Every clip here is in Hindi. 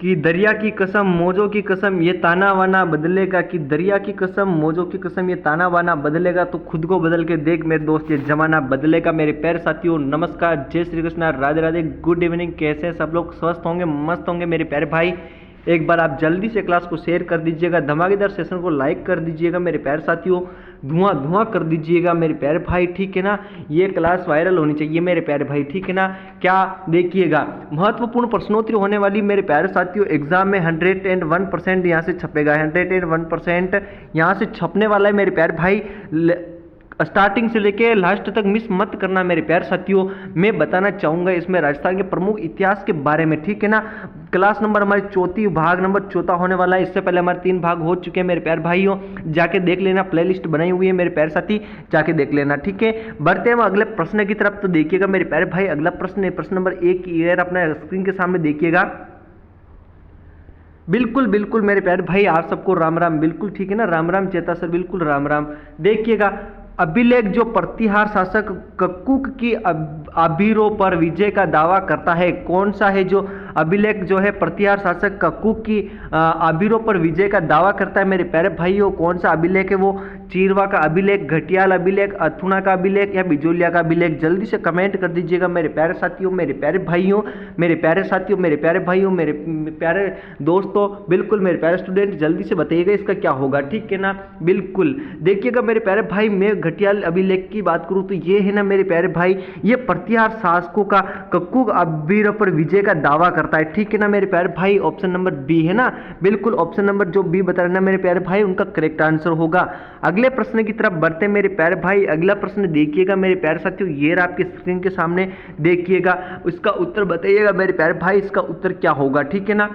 कि दरिया की कसम मौजों की कसम ये ताना वाना बदलेगा, कि दरिया की कसम मौजों की कसम ये ताना वाना बदलेगा, तो खुद को बदल के देख मेरे दोस्त ये जमाना बदलेगा। मेरे प्यारे साथियों नमस्कार, जय श्री कृष्णा, राधे राधे, गुड इवनिंग। कैसे हैं सब लोग? स्वस्थ होंगे, मस्त होंगे मेरे प्यारे भाई। एक बार आप जल्दी से क्लास को शेयर कर दीजिएगा, धमाकेदार सेशन को लाइक कर दीजिएगा मेरे प्यारे साथियों, धुआं धुआं कर दीजिएगा मेरे प्यारे भाई, ठीक है ना। ये क्लास वायरल होनी चाहिए मेरे प्यारे भाई, ठीक है ना। क्या देखिएगा, महत्वपूर्ण प्रश्नोत्तरी होने वाली मेरे प्यारे साथियों एग्जाम में 101% यहाँ से छपेगा, 101% यहाँ से छपने वाला है मेरे प्यारे भाई। स्टार्टिंग से लेके लास्ट तक मिस मत करना मेरे प्यारे साथियों। मैं बताना चाहूँगा इसमें राजस्थान के प्रमुख इतिहास के बारे में, ठीक है ना। क्लास नंबर हमारी चौथी, भाग नंबर चौथा होने वाला है। इससे पहले हमारे 3 भाग हो चुके हैं मेरे प्यारे भाइयों, जाके देख लेना, प्लेलिस्ट बनाई हुई है मेरे प्यारे साथी, जाके देख लेना, ठीक है। बढ़ते हैं अगले प्रश्न की तरफ। तो देखिएगा मेरे प्यारे भाई, अगला प्रश्न है प्रश्न नंबर 1 की अपना स्क्रीन के सामने देखिएगा। बिल्कुल बिल्कुल मेरे प्यारे भाई, आप सबको राम राम, बिल्कुल ठीक है ना, राम राम चेता सर, बिल्कुल राम राम। देखिएगा, अभिलेख जो प्रतिहार शासक कक्कुक की अबीरों पर विजय का दावा करता है, कौन सा है जो अभिलेख जो है प्रतिहार शासक कक्कुक की अबीरों पर विजय का दावा करता है मेरे प्यारे भाइयों? कौन सा अभिलेख है वो? चीरवा का अभिलेख, घटियाल अभिलेख, अथुना का अभिलेख या बिजोलिया का अभिलेख? जल्दी से कमेंट कर दीजिएगा मेरे प्यारे साथियों, मेरे प्यारे भाइयों, मेरे प्यारे साथियों, मेरे प्यारे भाइयों, मेरे प्यारे दोस्तों, बिल्कुल मेरे प्यारे स्टूडेंट, जल्दी से बताइएगा इसका क्या होगा, ठीक है ना। बिल्कुल देखिएगा मेरे प्यारे भाई, मैं घटियाल अभिलेख की बात करूं तो ये है ना मेरे प्यारे भाई, ये प्रतिहार शासकों का कक्कुक अबीरों पर विजय का दावा करता है, ठीक है ना मेरे प्यारे भाई। ऑप्शन नंबर बी है ना, बिल्कुल ऑप्शन नंबर जो बी बता रहे ना मेरे प्यारे भाई, उनका करेक्ट आंसर होगा। अगले प्रश्न की तरफ बढ़ते मेरे प्यारे भाई। अगला प्रश्न देखिएगा मेरे प्यारे साथियों, ये रहा आपके स्क्रीन के सामने, देखिएगा, इसका उत्तर बताइएगा मेरे प्यारे भाई, इसका उत्तर क्या होगा, ठीक है ना।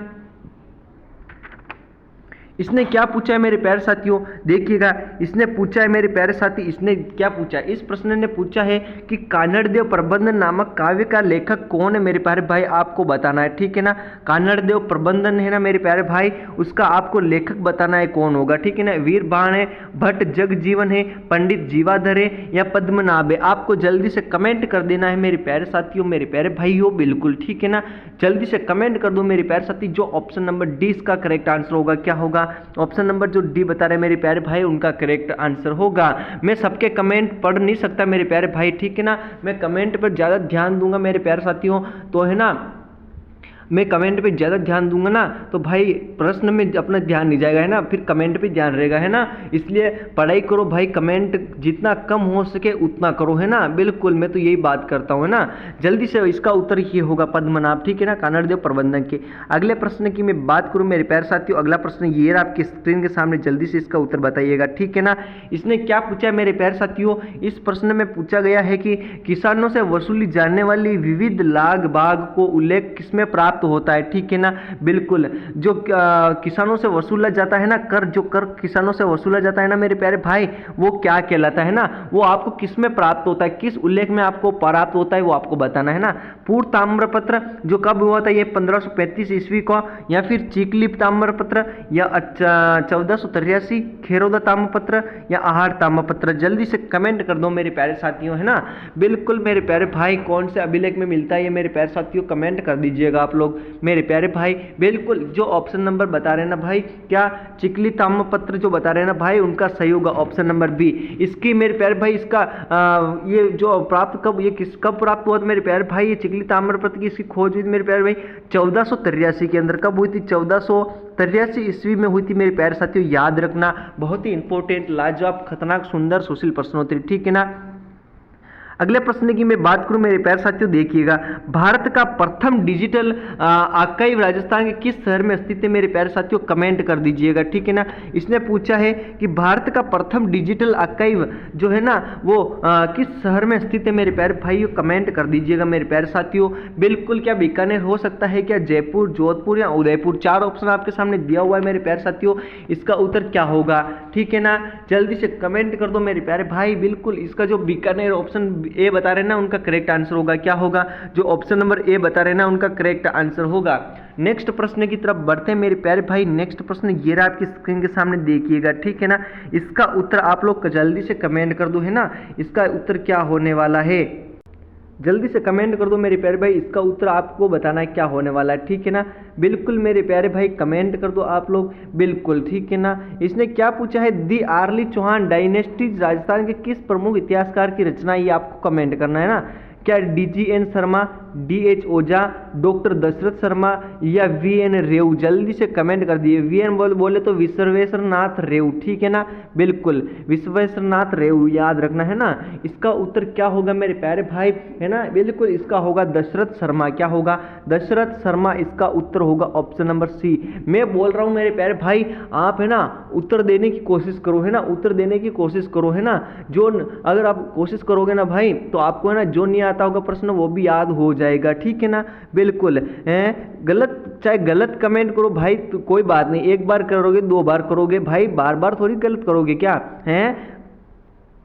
इसने क्या पूछा है मेरे प्यारे साथियों, देखिएगा, इसने पूछा है मेरे प्यारे साथी, इसने क्या पूछा है, इस प्रश्न ने पूछा है कि कानड़देव प्रबंधन नामक काव्य का लेखक कौन है मेरे प्यारे भाई, आपको बताना है, ठीक है ना। कानड़देव प्रबंधन है ना मेरे प्यारे भाई, उसका आपको लेखक बताना है कौन होगा, ठीक है ना। वीर बाण है, भट्ट जगजीवन है, पंडित जीवाधर है या पद्मनाभ है? आपको जल्दी से कमेंट कर देना है मेरे प्यारे साथियों, मेरे प्यारे भाइयों, बिल्कुल ठीक है ना। जल्दी से कमेंट कर दो मेरे प्यारे साथी, जो ऑप्शन नंबर डी इसका करेक्ट आंसर होगा, क्या होगा? ऑप्शन नंबर जो डी बता रहे मेरे प्यारे भाई, उनका करेक्ट आंसर होगा। मैं सबके कमेंट पढ़ नहीं सकता मेरे प्यारे भाई, ठीक है ना, मैं कमेंट पर ज़्यादा ध्यान दूंगा मेरे प्यारे साथियों, तो है ना, मैं कमेंट पे ज़्यादा ध्यान दूंगा ना, तो भाई प्रश्न में अपना ध्यान नहीं जाएगा, है ना, फिर कमेंट पे ध्यान रहेगा, है ना। इसलिए पढ़ाई करो भाई, कमेंट जितना कम हो सके उतना करो, है ना, बिल्कुल मैं तो यही बात करता हूँ, है ना। जल्दी से इसका उत्तर ये होगा पद्मनाभ, ठीक है ना, कानड़देव प्रबंधन के। अगले प्रश्न की मैं बात करूँ मेरे प्यारे साथियों, अगला प्रश्न ये रहा आपकी स्क्रीन के सामने, जल्दी से इसका उत्तर बताइएगा, ठीक है ना। इसने क्या पूछा है मेरे प्यारे साथियों, इस प्रश्न में पूछा गया है कि किसानों से वसूली जाने वाली विविध लाग बाग को उल्लेख किसमें प्राप्त होता है, ठीक है ना। बिल्कुल, जो किसानों से वसूला जाता है ना कर, जो कर किसानों से वसूला जाता है ना मेरे प्यारे भाई, वो क्या कहलाता है ना, वो आपको किस में प्राप्त होता है, किस उल्लेख में आपको प्राप्त होता है, वो आपको बताना है ना। पूर्व ताम्रपत्र जो कब हुआ था, ये 1535 ईस्वी को, या फिर चिकली ताम्रपत्र, या 1483 खेरोदा ताम्रपत्र, या आहार ताम्रपत्र? जल्दी से कमेंट कर दो मेरे प्यारे साथियों, है ना। बिल्कुल मेरे प्यारे भाई, कौन से अभिलेख में मिलता है ये मेरे प्यारे साथियों, कमेंट कर दीजिएगा आप लोग मेरे प्यारे भाई। बिल्कुल जो ऑप्शन नंबर बता रहे हैं ना भाई, क्या चिकली ताम्रपत्र जो बता रहे हैं ना भाई, उनका सही होगा ऑप्शन नंबर बी। इसकी मेरे प्यारे भाई, इसका ये जो प्राप्त कब, ये कब प्राप्त हुआ मेरे प्यारे भाई, ये चिकली ताम्रपत्र की इसकी खोज हुई मेरे प्यारे भाई 1483 के अंदर। कब हुई थी? 1483 ईस्वी में हुई थी मेरे प्यारे साथियों, याद रखना, बहुत ही इंपॉर्टेंट, लाजवाब, खतरनाक, सुंदर सोशल प्रश्नोत्तरी, ठीक है ना। अगले प्रश्न की मैं बात करूं मेरे प्यारे साथियों, देखिएगा, भारत का प्रथम डिजिटल आर्काइव राजस्थान के किस शहर में स्थित है मेरे प्यारे साथियों, कमेंट कर दीजिएगा, ठीक है ना। इसने पूछा है कि भारत का प्रथम डिजिटल आर्काइव जो है ना वो किस शहर में स्थित है मेरे प्यारे भाइयों, कमेंट कर दीजिएगा मेरे प्यारे साथियों। बिल्कुल, क्या बीकानेर हो सकता है, क्या जयपुर, जोधपुर या उदयपुर? 4 ऑप्शन आपके सामने दिया हुआ है मेरे प्यारे साथियों, इसका उत्तर क्या होगा, ठीक है ना। जल्दी से कमेंट कर दो मेरे प्यारे भाई। बिल्कुल, इसका जो बीकानेर ऑप्शन ए बता रहे हैं ना, उनका करेक्ट आंसर होगा, क्या होगा? जो ऑप्शन नंबर ए बता रहे हैं ना, उनका करेक्ट आंसर होगा। नेक्स्ट प्रश्न की तरफ बढ़ते हैं मेरे प्यारे भाई। नेक्स्ट प्रश्न ये रहा आपकी स्क्रीन के सामने, देखिएगा, ठीक है ना। इसका उत्तर आप लोग जल्दी से कमेंट कर दो, है ना, इसका उत्तर क्या होने वाला है। जल्दी से कमेंट कर दो मेरे प्यारे भाई, इसका उत्तर आपको बताना है क्या होने वाला है, ठीक है ना। बिल्कुल मेरे प्यारे भाई कमेंट कर दो आप लोग, बिल्कुल ठीक है ना। इसने क्या पूछा है, दी आर्ली चौहान डायनेस्टीज राजस्थान के किस प्रमुख इतिहासकार की रचना, ये आपको कमेंट करना है ना। क्या DGN शर्मा, DH ओझा, डॉक्टर दशरथ शर्मा या VN रेऊ, जल्दी से कमेंट कर दिए। VN बोले तो विश्वेश्वर नाथ रेऊ, ठीक है ना, बिल्कुल विश्वेश्वर नाथ रेऊ याद रखना है ना। इसका उत्तर क्या होगा मेरे प्यारे भाई, है ना, बिल्कुल इसका होगा दशरथ शर्मा। क्या होगा, दशरथ शर्मा इसका उत्तर होगा, ऑप्शन नंबर C। मैं बोल रहा हूँ मेरे प्यारे भाई, आप है ना उत्तर देने की कोशिश करो, है ना, उत्तर देने की कोशिश करो, है ना। जो अगर आप कोशिश करोगे ना भाई, तो आपको है ना जो नहीं आता होगा प्रश्न वो भी याद हो जाएगा, ठीक है ना, बिल्कुल। गलत चाहे गलत कमेंट करो भाई, तो कोई बात नहीं, एक बार करोगे 2 बार करोगे भाई, बार बार थोड़ी गलत करोगे क्या है,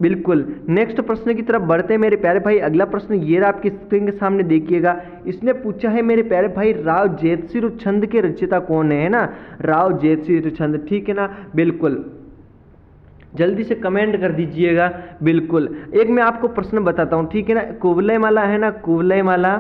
बिल्कुल। नेक्स्ट प्रश्न की तरफ बढ़ते हैं मेरे प्यारे भाई। अगला प्रश्न ये रहा आपकी स्क्रीन के सामने, देखिएगा। इसने पूछा है मेरे प्यारे भाई, राव जेतसिंह छंद के रचयिता कौन है ना, राव जेतसिंह छंद, ठीक है ना, बिल्कुल जल्दी से कमेंट कर दीजिएगा, बिल्कुल। एक मैं आपको प्रश्न बताता हूं, ठीक है ना, कुवलय माला है ना, कुवलय माला,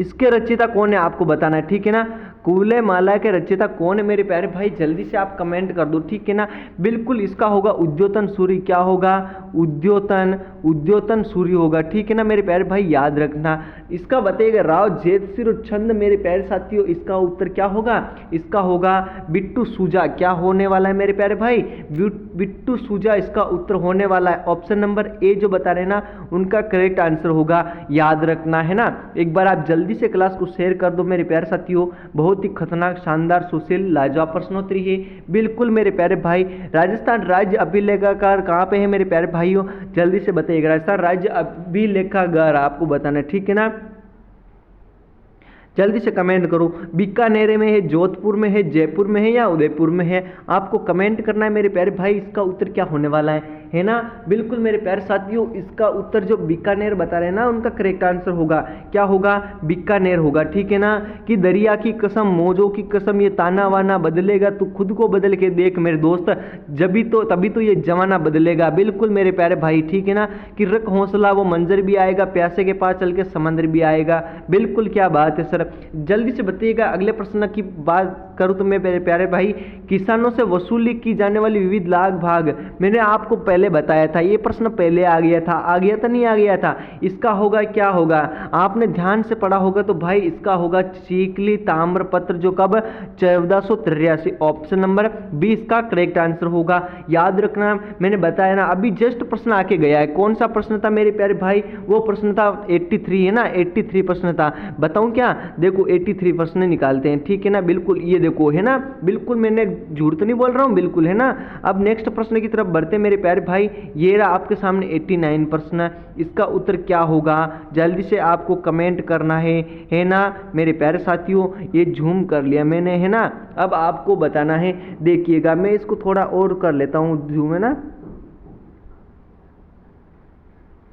इसके रचयिता कौन है आपको बताना है, ठीक है ना। कुवलय माला के रचयिता कौन है मेरे प्यारे भाई, जल्दी से आप कमेंट कर दो, ठीक है ना। बिल्कुल इसका होगा उद्योतन सूरी। क्या होगा, उद्योतन सूरी होगा, ठीक है ना मेरे प्यारे भाई, याद रखना। इसका बताइएगा राव जेतसिंह छंद मेरे प्यारे साथियों, इसका उत्तर क्या होगा, इसका होगा बिट्टू सूजा। क्या होने वाला है मेरे प्यारे भाई, बिट्टू सूजा इसका उत्तर होने वाला है। ऑप्शन नंबर A जो बता रहे हैं ना, उनका करेक्ट आंसर होगा, याद रखना है ना। एक बार आप जल्दी से क्लास को शेयर कर दो मेरे प्यारे साथियों, बहुत ही खतरनाक शानदार सुशील लाजवाब प्रश्नोत्तरी है, बिल्कुल मेरे प्यारे भाई। राजस्थान राज्य अभिलेखागार कहाँ पे है मेरे प्यारे भाइयों, जल्दी से बताइएगा। राजस्थान राज्य अभिलेखागार आपको बताना है, ठीक है ना, जल्दी से कमेंट करो। बीकानेर में है, जोधपुर में है, जयपुर में है या उदयपुर में है, आपको कमेंट करना है मेरे प्यारे भाई। इसका उत्तर क्या होने वाला है ना, बिल्कुल मेरे प्यारे साथियों, इसका उत्तर जो बीकानेर बता रहे हैं ना, उनका करेक्ट आंसर होगा, क्या होगा, बीकानेर होगा, ठीक है ना। कि दरिया की कसम, मौजों की कसम, ये ताना वाना बदलेगा तो खुद को बदल के देख मेरे दोस्त, तभी तो ये जमाना बदलेगा, बिल्कुल मेरे प्यारे भाई, ठीक है ना। कि रख हौसला, वो मंजर भी आएगा, प्यासे के पास चल के समंदर भी आएगा, बिल्कुल क्या बात है सर। जल्दी से बताइएगा। अगले प्रश्न की बात करूं तो मेरे प्यारे भाई, किसानों से वसूली की जाने वाली विविध लाभ भाग, मैंने आपको पहले बताया था, ये प्रश्न पहले आ गया था नहीं आ गया था। इसका होगा क्या होगा, आपने ध्यान से पढ़ा होगा तो भाई इसका होगा चीकली ताम्रपत्र, जो कब 1483, ऑप्शन नंबर B इसका करेक्ट आंसर होगा, याद रखना। मैंने बताया ना, अभी जस्ट प्रश्न आके गया है। कौन सा प्रश्न था मेरे प्यारे भाई, वो प्रश्न था 83 है ना, 83 प्रश्न था। बताऊं क्या, देखो 83 प्रश्न निकालते हैं, ठीक है ना, बिल्कुल ये देखो है ना, बिल्कुल मैंने झूठ तो नहीं बोल रहा हूं, बिल्कुल है ना। अब नेक्स्ट प्रश्न की तरफ बढ़ते मेरे प्यारे भाई। ये रहा आपके सामने 89 प्रश्न, इसका उत्तर क्या होगा, जल्दी से आपको कमेंट करना है ना मेरे प्यारे साथियों। ये झूम कर लिया मैंने, है ना, अब आपको बताना है। देखिएगा, मैं इसको थोड़ा और कर लेता हूं झूम, है ना,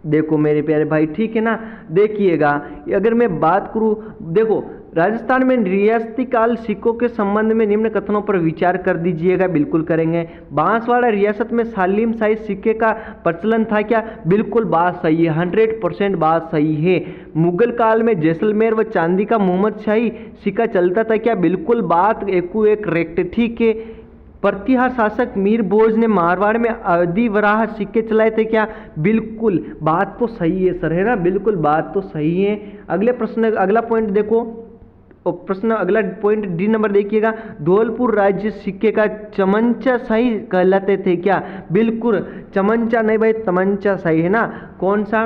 देखो मेरे प्यारे भाई, ठीक है ना। देखिएगा, अगर मैं बात करूं, देखो राजस्थान में रियासती काल सिक्कों के संबंध में निम्न कथनों पर विचार कर दीजिएगा, बिल्कुल करेंगे। बांसवाड़ा रियासत में सालिम शाही सिक्के का प्रचलन था क्या, बिल्कुल बात सही है, 100% बात सही है। मुगल काल में जैसलमेर व चांदी का मोहम्मद शाही सिक्का चलता था क्या, बिल्कुल बात एक करेक्ट, ठीक है। प्रतिहार शासक मीर भोज ने मारवाड़ में अधिवराह सिक्के चलाए थे क्या, बिल्कुल बात तो सही है सर, है ना, बिल्कुल बात तो सही है। अगले प्रश्न, अगला पॉइंट देखो, प्रश्न अगला पॉइंट D नंबर देखिएगा। धौलपुर राज्य सिक्के का चमंचा शाही कहलाते थे क्या, बिल्कुल चमंचा नहीं भाई, तमंचा शाही है ना। कौन सा,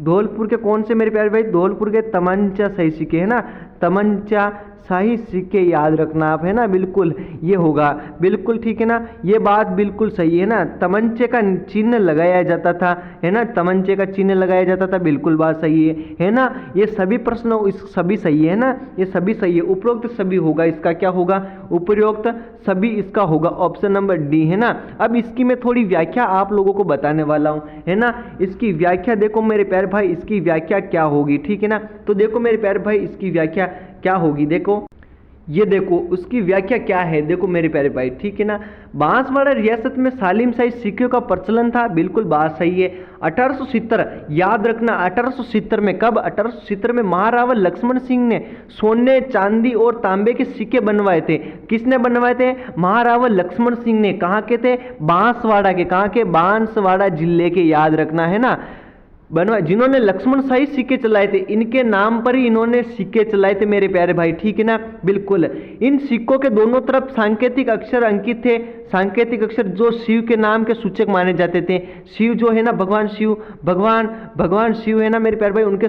धौलपुर के कौन से मेरे प्यारे भाई, धौलपुर के तमंचा शाही सिक्के, है ना, तमंचा शाही सिक्के, याद रखना आप, है ना, बिल्कुल ये होगा, बिल्कुल ठीक है ना, ये बात बिल्कुल सही है ना। तमंचे का चिन्ह लगाया जाता था, है ना, तमंचे का चिन्ह लगाया जाता था, बिल्कुल बात सही है ना। ये सभी प्रश्न सभी सही है ना, ये सभी सही है, उपरोक्त सभी होगा, इसका क्या होगा, उपरोक्त सभी इसका होगा, ऑप्शन नंबर D, है ना। अब इसकी मैं थोड़ी व्याख्या आप लोगों को बताने वाला हूं, है ना। इसकी व्याख्या देखो मेरे प्यारे भाई, इसकी व्याख्या क्या होगी, ठीक है ना। तो देखो मेरे प्यारे भाई, इसकी व्याख्या क्या होगी, देखो ये देखो उसकी व्याख्या क्या है, देखो मेरे प्यारे भाई, ठीक है ना। बांसवाड़ा रियासत में सालिम शाही सिक्कों का प्रचलन था, बिल्कुल बात सही है। 1870, याद रखना 1870 में, कब? 1870 में महारावल लक्ष्मण सिंह ने सोने, चांदी और तांबे के सिक्के बनवाए थे। किसने बनवाए थे? महारावल लक्ष्मण सिंह ने। कहाँ के थे? बांसवाड़ा के। कहाँ के? बांसवाड़ा जिले के, याद रखना है ना। बनवा जिन्होंने लक्ष्मण शाही सिक्के चलाए थे, इनके नाम पर ही इन्होंने सिक्के चलाए थे मेरे प्यारे भाई, ठीक है ना। बिल्कुल इन सिक्कों के दोनों तरफ सांकेतिक अक्षर अंकित थे, सांकेतिक अक्षर जो शिव के नाम के सूचक माने जाते थे। शिव जो है ना, भगवान शिव, भगवान शिव है ना मेरे प्यारे भाई, उनके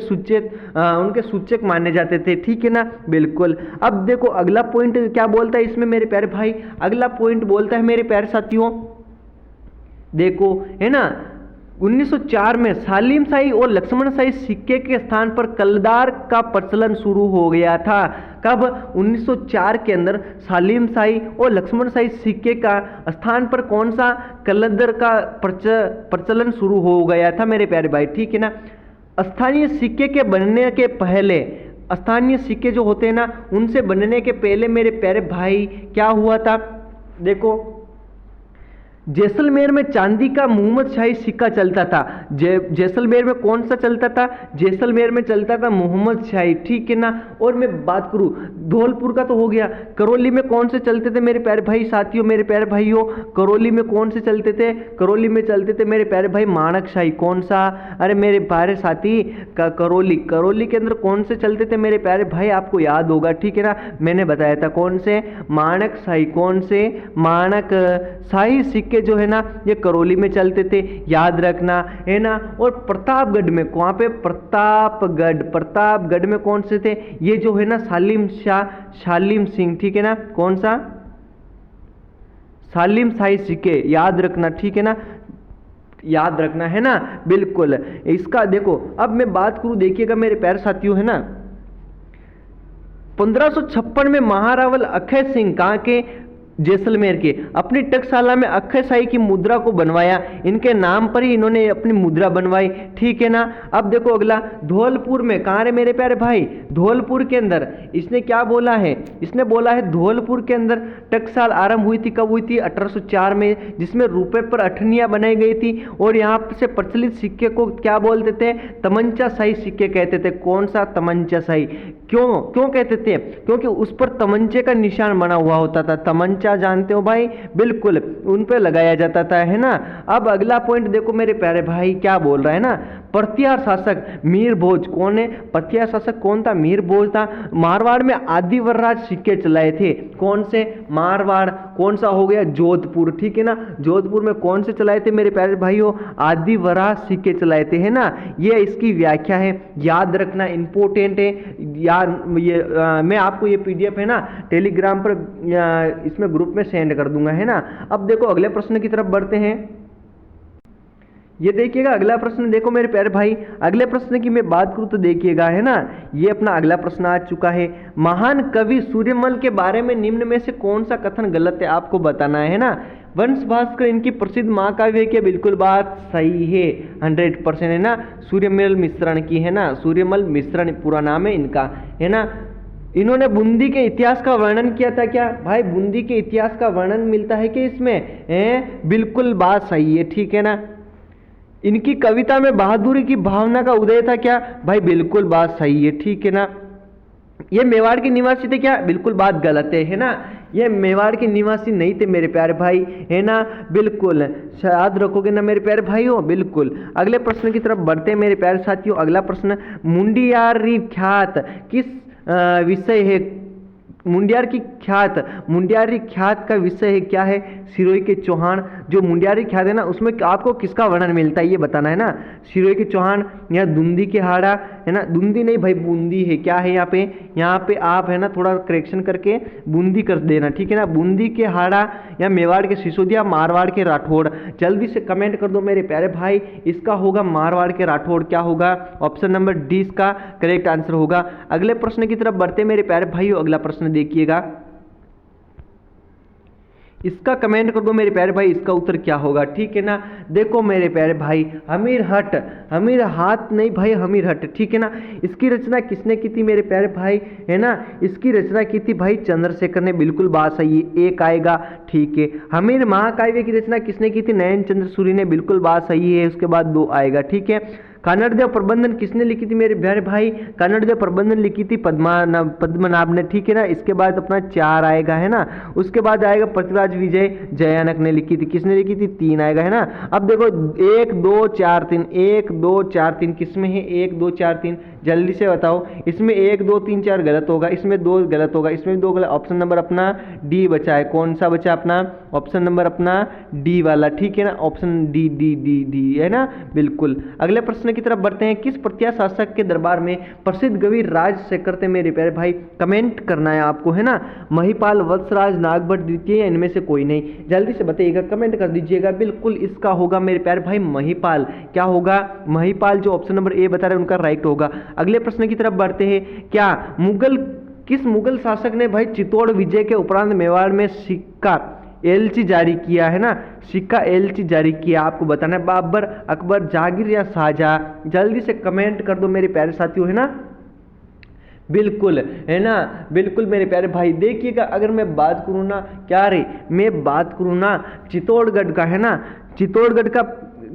सूचक माने जाते थे, ठीक है ना। बिल्कुल। अब देखो अगला पॉइंट क्या बोलता है इसमें मेरे प्यारे भाई, अगला पॉइंट बोलता है मेरे प्यारे साथियों, देखो है ना, 1904 में सालिम शाही और लक्ष्मण शाही सिक्के के स्थान पर कलदार का प्रचलन शुरू हो गया था। कब? 1904 के अंदर सालिम शाही और लक्ष्मण शाही सिक्के का स्थान पर कौन सा? कलदर का प्रचलन शुरू हो गया था मेरे प्यारे भाई, ठीक है ना। स्थानीय सिक्के के बनने के पहले, स्थानीय सिक्के जो होते हैं ना, उनसे बनने के पहले मेरे प्यारे भाई क्या हुआ था, देखो जैसलमेर में चांदी का मोहम्मद शाही सिक्का चलता था। जैसलमेर में कौन सा चलता था? जैसलमेर में चलता था मोहम्मद शाही, ठीक है ना। और मैं बात करूं धौलपुर का तो हो गया, करौली में कौन से चलते थे मेरे प्यारे भाई साथियों, मेरे प्यारे भाइयों, करौली में कौन से चलते थे? करौली में चलते थे मेरे प्यारे भाई माणक शाही। कौन सा? अरे मेरे प्यारे साथी करौली के अंदर कौन से चलते थे मेरे प्यारे भाई, आपको याद होगा, ठीक है ना। मैंने बताया था कौन से? माणक शाही। कौन से? माणक शाही सिक्के जो है ना ये करौली में चलते थे, याद रखना है ना। और प्रतापगढ़ में, कहां पे? प्रतापगढ़ में कौन से थे? ये जो है ना सालिम सिंह, ठीक है ना। कौन सा? सालिम शाही सिक्के, याद रखना, ठीक है ना, याद रखना है ना। बिल्कुल। इसका देखो अब मैं बात करूं, देखिएगा मेरे प्यारे साथियों, है ना, 1556 में महारावल अक्षय सिंह, कहां के? जैसलमेर के, अपनी टकसाला में अक्षय शाही की मुद्रा को बनवाया। इनके नाम पर ही इन्होंने अपनी मुद्रा बनवाई, ठीक है ना। अब देखो अगला धौलपुर में, कहाँ रे मेरे प्यारे भाई? धौलपुर के अंदर इसने क्या बोला है? इसने बोला है धौलपुर के अंदर टकसाल आरंभ हुई थी। कब हुई थी? 1804 में, जिसमें रुपए पर अठनियां बनाई गई थी। और यहाँ से प्रचलित सिक्के को क्या बोलते थे? तमंचा शाही सिक्के कहते थे। कौन सा? तमंचा शाही। क्यों कहते थे? क्योंकि उस पर तमंचे का निशान बना हुआ होता था। तमंचा जानते हो भाई? बिल्कुल, उन पे लगाया जाता था, है ना। अब अगला पॉइंट देखो मेरे प्यारे भाई क्या बोल रहा है ना, प्रतिहार शासक मीर भोज कौन है? प्रतिहार शासक कौन था? मीर भोज था। मारवाड़ में आदिवरराज सिक्के चलाए थे। कौन से? मारवाड़। कौन सा हो गया? जोधपुर, ठीक है ना। जोधपुर में कौन से चलाए थे मेरे प्यारे भाइयों? आदिवरराज सिक्के चलाए थे, है ना। ये इसकी व्याख्या है, याद रखना, इंपॉर्टेंट है यार। ये मैं आपको ये पीडीएफ है ना टेलीग्राम पर इसमें ग्रुप में सेंड कर दूंगा, है ना। अब देखो अगले प्रश्न की तरफ बढ़ते हैं। ये देखिएगा अगला प्रश्न, देखो मेरे प्यारे भाई, अगले प्रश्न की मैं बात करूं तो देखिएगा, है ना, ये अपना अगला प्रश्न आ चुका है। महान कवि सूर्यमल के बारे में निम्न में से कौन सा कथन गलत है, आपको बताना है ना। वंश भास्कर इनकी प्रसिद्ध महाकाव्य की बिल्कुल बात सही है, 100% है ना। सूर्यमल मिश्रण की, है ना, सूर्यमल मिश्रण पूरा नाम है इनका, है ना। इन्होंने बूंदी के इतिहास का वर्णन किया था। क्या भाई? बूंदी के इतिहास का वर्णन मिलता है कि इसमें? बिल्कुल बात सही है, ठीक है ना। इनकी कविता में बहादुरी की भावना का उदय था। क्या भाई? बिल्कुल बात सही है, ठीक है ना। ये मेवाड़ के निवासी थे। क्या? बिल्कुल बात गलत है ना। ये मेवाड़ के निवासी नहीं थे मेरे प्यारे भाई, है ना। बिल्कुल याद रखोगे ना मेरे प्यारे भाइयों। बिल्कुल। अगले प्रश्न की तरफ बढ़ते हैं मेरे प्यारे साथियों। अगला प्रश्न, मुंडियारी ख्यात किस विषय है? मुंडियारी ख्यात का विषय है क्या है? सिरोही के चौहान। जो मुंडियारी ख्यात है ना उसमें आपको किसका वर्णन मिलता है ये बताना है ना। सिरोही के चौहान या दुंदी के हाड़ा, है ना। दुंदी नहीं भाई, बूंदी है। क्या है यहाँ पे आप है ना थोड़ा करेक्शन करके बूंदी कर देना, ठीक है ना। बूंदी के हाड़ा या मेवाड़ के सिसोदिया, मारवाड़ के राठौड़। जल्दी से कमेंट कर दो मेरे प्यारे भाई, इसका होगा मारवाड़ के राठौड़। क्या होगा? ऑप्शन नंबर डी इसका करेक्ट आंसर होगा। अगले प्रश्न की तरफ बढ़ते मेरे प्यारे भाइयों। अगला प्रश्न देखिएगा, इसका कमेंट कर दो मेरे प्यारे भाई, इसका उत्तर क्या होगा, ठीक है ना। देखो मेरे प्यारे भाई, हमीर हट, हमीर हाथ नहीं भाई, हमीर हट, ठीक है ना। इसकी रचना किसने की थी मेरे प्यारे भाई, है ना। इसकी रचना की थी भाई चंद्रशेखर ने, बिल्कुल बात सही है, एक आएगा, ठीक है। हमीर महाकाव्य की रचना किसने की थी, नयन चंद्र सूरी ने, बिल्कुल बात सही है, उसके बाद 2 आएगा, ठीक है। कन्नड़देव प्रबंधन किसने लिखी थी मेरे प्यारे भाई, कन्नड़देव प्रबंधन लिखी थी पद्मनाभ ने, ठीक है ना। इसके बाद अपना 4 आएगा, है ना। उसके बाद आएगा पृथ्वीराज विजय जयानक ने लिखी थी, किसने लिखी थी, 3 आएगा, है ना। अब देखो 1 2 4 3, 1 2 4 3 किसमें है, 1 2 4 3, जल्दी से बताओ। इसमें 1 2 3 4 गलत होगा, इसमें 2 गलत होगा, इसमें 2 गलत। ऑप्शन नंबर अपना डी बचा है, कौन सा बचा अपना, ऑप्शन नंबर अपना डी वाला, ठीक है ना। Option D D D D, है ना, बिल्कुल। अगले प्रश्न की तरफ बढ़ते हैं। किस प्रत्या शासक के दरबार में प्रसिद्ध कवि राजशेखर थे मेरे प्यारे भाई, कमेंट करना है आपको, है ना। महिपाल, वत्सराज, नागभट्ट द्वितीय, इनमें से कोई नहीं, जल्दी से बताइएगा, कमेंट कर दीजिएगा। बिल्कुल इसका होगा मेरे प्यारे भाई महिपाल, क्या होगा, महिपाल, जो ऑप्शन नंबर ए बता रहे हैं उनका राइट होगा। अगले प्रश्न की तरफ बढ़ते हैं। क्या किस मुगल शासक ने भाई चित्तौड़ विजय के उपरांत मेवाड़ में सिक्का एलची जारी किया, है ना, सिक्का एलची जारी किया, आपको बताना है। बाबर, अकबर, जहांगीर या शाहजहां, जल्दी से कमेंट कर दो मेरे प्यारे साथियों, है ना। बिल्कुल, है ना, बिल्कुल मेरे प्यारे भाई। देखिएगा, अगर मैं बात करूँ ना, क्या रे, मैं बात करूँ ना चित्तौड़गढ़ का, है ना, चित्तौड़गढ़ का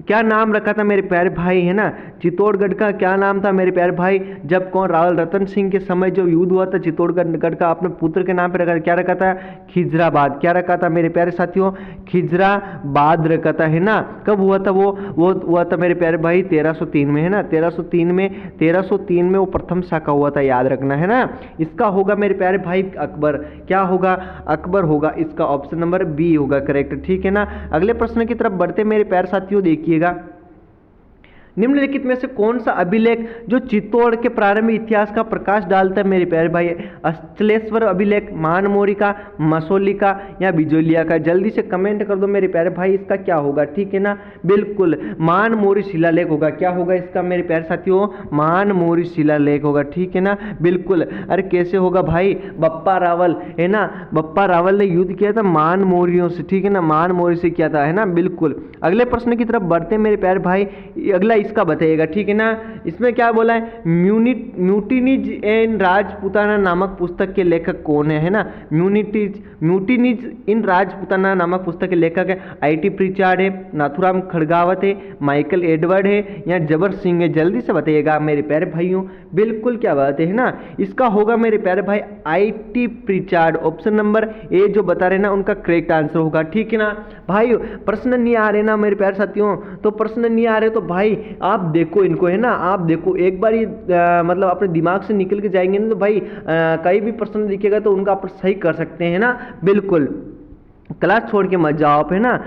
क्या नाम रखा था मेरे प्यारे भाई, है ना। चित्तौड़गढ़ का क्या नाम था मेरे प्यारे भाई, जब कौन, रावल रतन सिंह के समय जो युद्ध हुआ था चित्तौड़गढ़ का, अपने पुत्र के नाम पे रखा, क्या रखा था, खिजराबाद, क्या रखा था मेरे प्यारे साथियों, खिजराबाद रखा था, है ना। कब हुआ था वो हुआ था मेरे प्यारे भाई 1303 में, है ना, 1303 में वो प्रथम शाखा हुआ था, याद रखना, है ना। इसका होगा मेरे प्यारे भाई अकबर, क्या होगा, अकबर होगा, इसका ऑप्शन नंबर बी होगा करेक्ट, ठीक है ना। अगले प्रश्न की तरफ बढ़ते मेरे प्यारे साथियों, देखिएगा, निम्नलिखित में से कौन सा अभिलेख जो चित्तौड़ के प्रारंभिक इतिहास का प्रकाश डालता है मेरे प्यारे भाई, अचलेश्वर अभिलेख, मानमोरी का, मसौली का या बिजोलिया का, जल्दी से कमेंट कर दो मेरे प्यारे भाई, इसका क्या होगा, ठीक है ना। बिल्कुल मानमोरी शिलालेख होगा, क्या होगा इसका मेरे प्यारे साथियों, मानमोरी शिलालेख होगा, ठीक है ना, बिल्कुल। अरे कैसे होगा भाई, बप्पा रावल, है ना, बप्पा रावल ने युद्ध किया था मानमोरियों से, ठीक है ना, मानमोरी से किया था, है ना, बिल्कुल। अगले प्रश्न की तरफ बढ़ते हैं मेरे प्यारे भाई, अगला इसका बताइएगा, ठीक है ना। इसमें क्या बोला है, म्यूटिनीज इन राजपुताना नामक पुस्तक के लेखक कौन है ना। म्यूटिनीज इन राजपुताना नामक पुस्तक के लेखक है आई.टी. प्रिचार्ड है, नाथुराम खड़गावत है, माइकल एडवर्ड है या जबर सिंह है, जल्दी से बताइएगा मेरे प्यारे भाइयों। बिल्कुल क्या बात है ना, इसका होगा मेरे प्यारे भाई IT. Pritchard, option number A जो बता रहे ना उनका करेक्ट आंसर होगा, ठीक है ना। भाई प्रश्न नहीं आ रहे ना मेरे प्यारे साथियों, तो प्रश्न नहीं आ रहे तो भाई आप देखो इनको, है ना, आप देखो एक बार ये मतलब अपने दिमाग से निकल के जाएंगे ना, तो भाई कहीं भी प्रश्न दिखेगा तो उनका आप सही कर सकते हैं ना। बिल्कुल क्लास छोड़ के मत जाओ आप, है ना।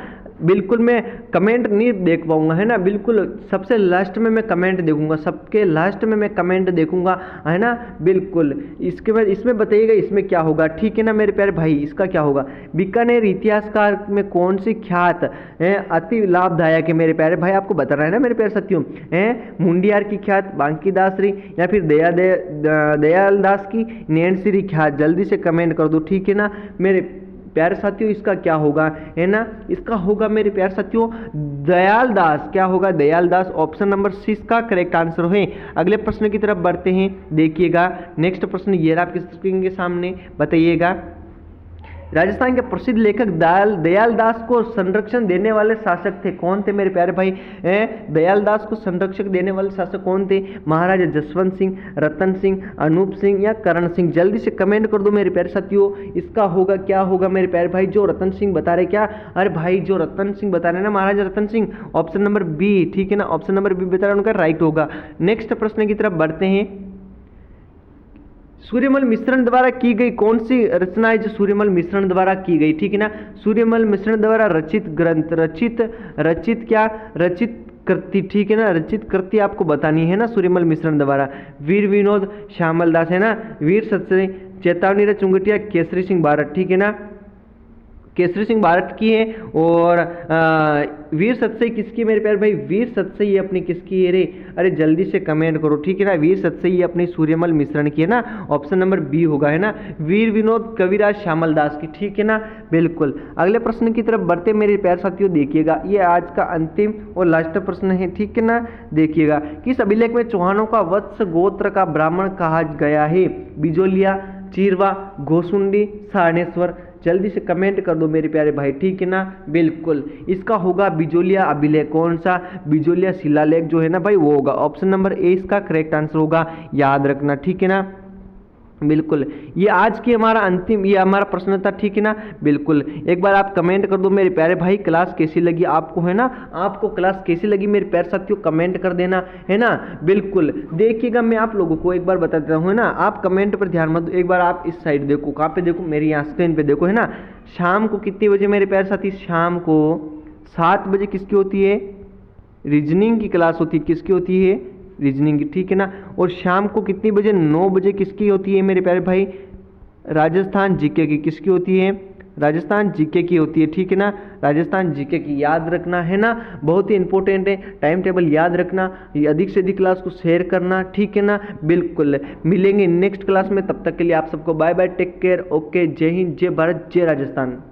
बिल्कुल मैं कमेंट नहीं देख पाऊंगा, है ना, बिल्कुल सबसे लास्ट में मैं कमेंट देखूंगा, सबके लास्ट में मैं कमेंट देखूंगा, है ना, बिल्कुल। इसके बाद इसमें बताइएगा इसमें क्या होगा, ठीक है ना मेरे प्यारे भाई, इसका क्या होगा, बीकानेर इतिहासकार में कौन सी ख्यात है अति लाभदायक है मेरे प्यारे भाई, आपको बताना है ना मेरे प्यारे साथियों, है मुंडियार की ख्यात, बांकीदासरी या फिर दयालदास की नैनसिरी ख्यात, जल्दी से कमेंट कर दो, ठीक है ना मेरे प्यारे साथियों। इसका क्या होगा, है ना, इसका होगा मेरे प्यारे साथियों दयालदास, क्या होगा, दयालदास, ऑप्शन नंबर सी इसका करेक्ट आंसर है। अगले प्रश्न की तरफ बढ़ते हैं, देखिएगा नेक्स्ट प्रश्न ये आपके स्क्रीन के सामने, बताइएगा राजस्थान के प्रसिद्ध लेखक दयालदास को संरक्षण देने वाले शासक थे, कौन थे मेरे प्यारे भाई, दयालदास को संरक्षक देने वाले शासक कौन थे, महाराजा जसवंत सिंह, रतन सिंह, अनूप सिंह या करण सिंह, जल्दी से कमेंट कर दो मेरे प्यारे साथियों। इसका होगा क्या होगा मेरे प्यारे भाई, जो रतन सिंह बता रहे, क्या, अरे भाई जो रतन सिंह बता रहे ना, महाराजा Ratan Singh, option number B, ठीक है ना, ऑप्शन नंबर बी बता रहे उनका राइट होगा। नेक्स्ट प्रश्न की तरफ बढ़ते हैं, सूर्यमल मिश्रण द्वारा की गई कौन सी रचना है जो सूर्यमल मिश्रण द्वारा की गई, ठीक है ना, सूर्यमल मिश्रण द्वारा रचित ग्रंथ, रचित कृति, ठीक है ना, रचित कृति आपको बतानी है ना सूर्यमल मिश्रण द्वारा, वीर विनोद श्यामल दास, है ना, वीर सत्सरी, चेतावनी चुंगटिया, केसरी सिंह बारट, ठीक है ना, केसरी सिंह भारत की है। और वीर सतसई किसकी है मेरे प्यारे भाई? वीर सतसई अपनी किसकी है रे? अरे जल्दी से कमेंट करो, ठीक है ना। वीर सतसई अपनी सूर्यमल मिश्रण की है ना, ऑप्शन नंबर बी होगा, है ना। वीर विनोद कविराज श्यामल दास की, ठीक है ना, बिल्कुल। अगले प्रश्न की तरफ बढ़ते मेरे प्यारे साथियों, देखिएगा ये आज का अंतिम और लास्ट प्रश्न है, ठीक है ना। देखिएगा, किस अभिलेख में चौहानों का वत्स गोत्र का ब्राह्मण कहा गया है? बिजोलिया, चीरवा, घोसुंडी, सारणेश्वर। जल्दी से कमेंट कर दो मेरे प्यारे भाई, ठीक है ना, बिल्कुल। इसका होगा बिजोलिया अभिलेख। कौन सा? बिजोलिया शिलालेख जो है ना भाई, वो होगा। ऑप्शन नंबर ए इसका करेक्ट आंसर होगा, याद रखना, ठीक है ना, बिल्कुल। ये आज की हमारा अंतिम, ये हमारा प्रश्न था, ठीक है ना, बिल्कुल। एक बार आप कमेंट कर दो मेरे प्यारे भाई, क्लास कैसी लगी आपको, है ना। आपको क्लास कैसी लगी मेरे प्यारे साथियों, कमेंट कर देना, है ना, बिल्कुल। देखिएगा, मैं आप लोगों को एक बार बता देता हूँ, है ना। आप कमेंट पर ध्यान मत दो, एक बार आप इस साइड देखो, कहाँ पे देखो, मेरी यहाँ स्क्रीन पे देखो, है ना। शाम को कितने बजे मेरे प्यारे साथी? शाम को 7 बजे किसकी होती है? रीजनिंग की क्लास होती है। किसकी होती है? रीजनिंग की, ठीक है ना। और शाम को कितनी बजे? 9 बजे किसकी होती है मेरे प्यारे भाई? राजस्थान जीके की। किसकी होती है? राजस्थान जीके की होती है, ठीक है ना, राजस्थान जीके की, याद रखना, है ना, बहुत ही इंपॉर्टेंट है। टाइम टेबल याद रखना, ये अधिक से अधिक क्लास को शेयर करना, ठीक है ना, बिल्कुल। मिलेंगे नेक्स्ट क्लास में, तब तक के लिए आप सबको bye bye, take care, okay, जय हिंद, जय भारत, जय राजस्थान।